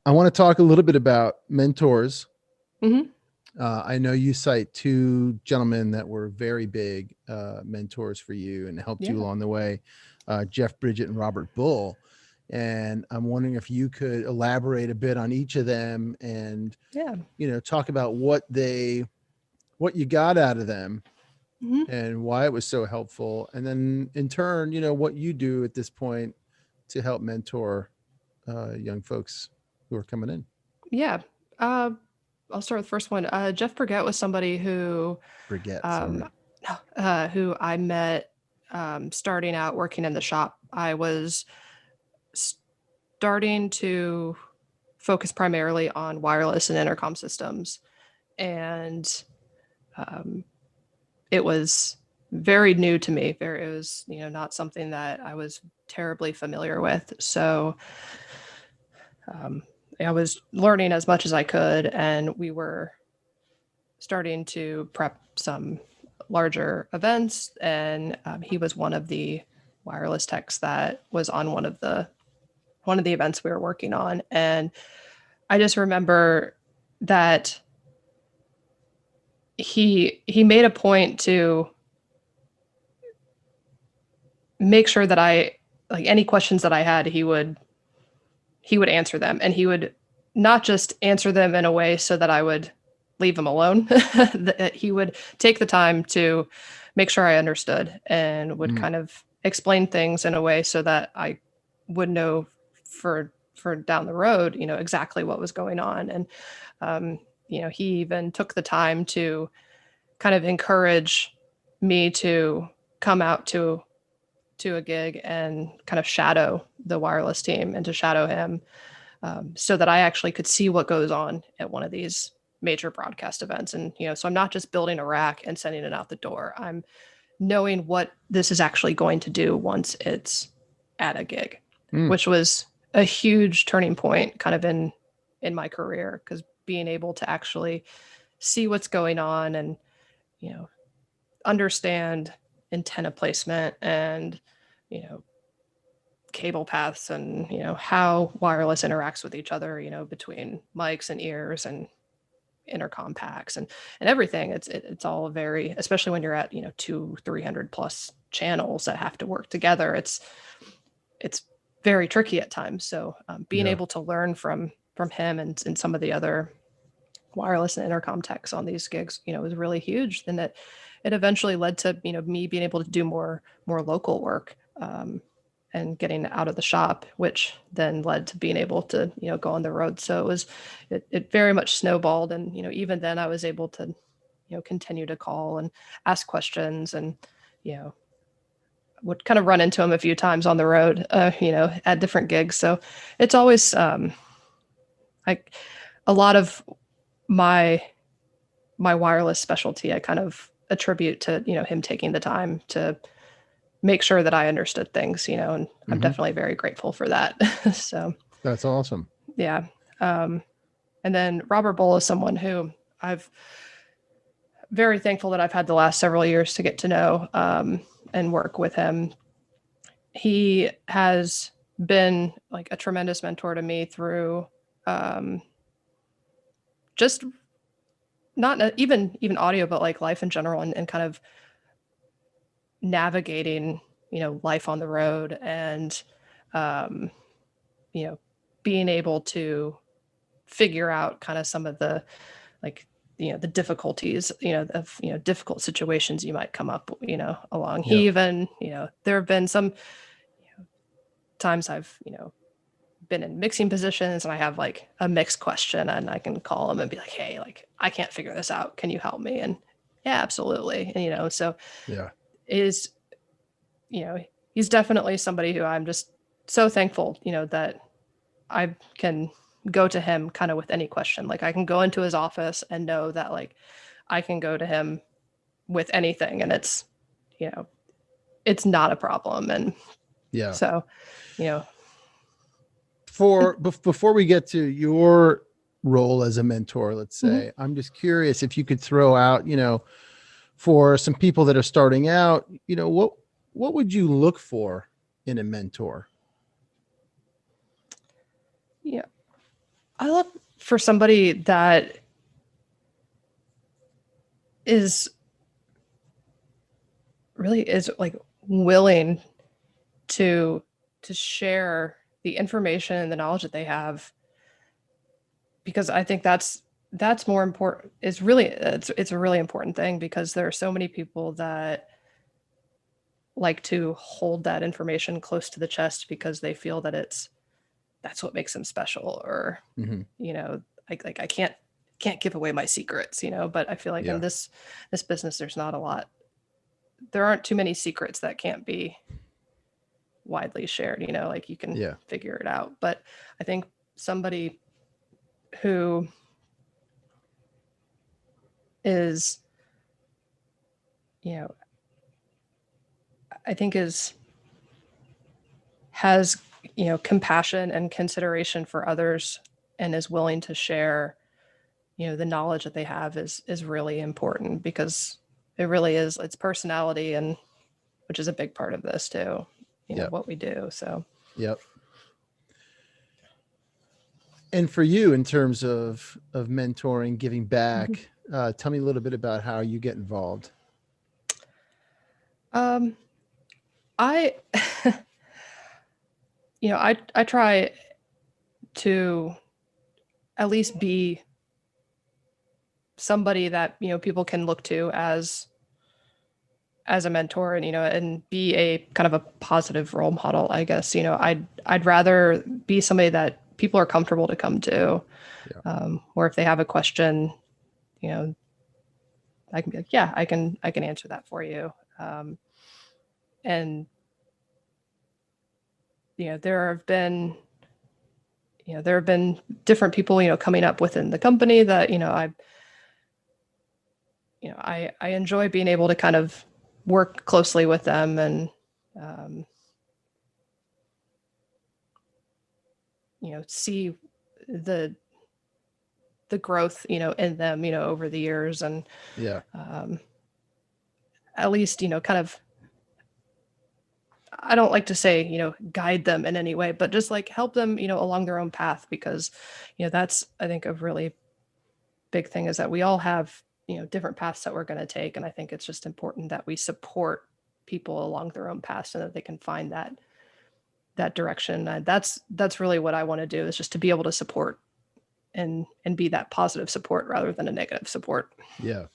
I want to talk a little bit about mentors. Mm-hmm. I know you cite two gentlemen that were very big mentors for you and helped you Yeah. along the way, Jeff Bridget and Robert Bull. And I'm wondering if you could elaborate a bit on each of them and, Yeah. talk about what you got out of them Mm-hmm. and why it was so helpful. And then in turn, what you do at this point to help mentor young folks who are coming in. Yeah. Uh, I'll start with the first one. Jeff Berget was somebody Berget, um, sorry. who I met starting out working in the shop. I was starting to focus primarily on wireless and intercom systems, and um, it was very new to me. It was not something that I was terribly familiar with. So um, I was learning as much as I could, and we were starting to prep some larger events. And he was one of the wireless techs that was on one of the events we were working on. And I just remember that he made a point to make sure that I, like, any questions that I had, he would answer them, and he would not just answer them in a way so that I would leave him alone. He would take the time to make sure I understood and would kind of explain things in a way so that I would know for down the road, exactly what was going on. And he even took the time to kind of encourage me to come out to a gig and kind of shadow the wireless team and to shadow him, so that I actually could see what goes on at one of these major broadcast events. And, so I'm not just building a rack and sending it out the door. I'm knowing what this is actually going to do once it's at a gig, which was a huge turning point kind of in my career, because being able to actually see what's going on and, understand antenna placement and, cable paths and, how wireless interacts with each other, between mics and ears and intercom packs and everything. It's all very, especially when you're at, 200-300 plus channels that have to work together. It's very tricky at times. So being able to learn from him and some of the other wireless and intercom techs on these gigs, was really huge. Then it eventually led to, me being able to do more local work, and getting out of the shop, which then led to being able to, go on the road. So it very much snowballed. And, even then I was able to, continue to call and ask questions and, would kind of run into him a few times on the road, at different gigs. So it's always like a lot of my wireless specialty, I kind of attribute to, him taking the time to make sure that I understood things, and I'm definitely very grateful for that. So that's awesome. Yeah. And then Robert Bull is someone who I've very thankful that I've had the last several years to get to know, and work with him. He has been like a tremendous mentor to me through, just not even audio, but like life in general, and kind of navigating, life on the road and, being able to figure out kind of some of the, like, the difficulties, of, difficult situations you might come up, along. He even, there have been some times I've, been in mixing positions and I have like a mixed question and I can call him and be like, hey, like, I can't figure this out. Can you help me? And yeah, absolutely. And, so is, he's definitely somebody who I'm just so thankful, that I can go to him kind of with any question. Like I can go into his office and know that like I can go to him with anything and it's, it's not a problem. And so, before we get to your role as a mentor, let's say, I'm just curious if you could throw out, for some people that are starting out, what would you look for in a mentor? Yeah. I look for somebody that is like willing to share the information and the knowledge that they have, because I think that's more important. It's a really important thing, because there are so many people that like to hold that information close to the chest because they feel that that's what makes them special, or you know, like I can't give away my secrets, you know. But I feel like in this business, there aren't too many secrets that can't be widely shared, you know, like you can figure it out. But I think somebody who is, you know, I think has, you know, compassion and consideration for others, and is willing to share, you know, the knowledge that they have is really important, because it really is, it's personality, and which is a big part of this too, you know, what we do. So And for you, in terms of mentoring, giving back, tell me a little bit about how you get involved. I you know, I try to at least be somebody that, you know, people can look to as a mentor, and, you know, and be a kind of a positive role model, I guess. You know, I'd rather be somebody that people are comfortable to come to, or if they have a question, you know, I can be like, yeah, I can answer that for you. And you know, there have been different people, you know, coming up within the company that, you know, I enjoy being able to kind of work closely with them, and you know, see the growth, you know, in them, you know, over the years. And at least, you know, kind of, I don't like to say, you know, guide them in any way, but just like help them, you know, along their own path, because, you know, that's, I think, a really big thing, is that we all have, you know, different paths that we're going to take. And I think it's just important that we support people along their own path, so that they can find that direction. That's really what I want to do, is just to be able to support and be that positive support rather than a negative support. Yeah.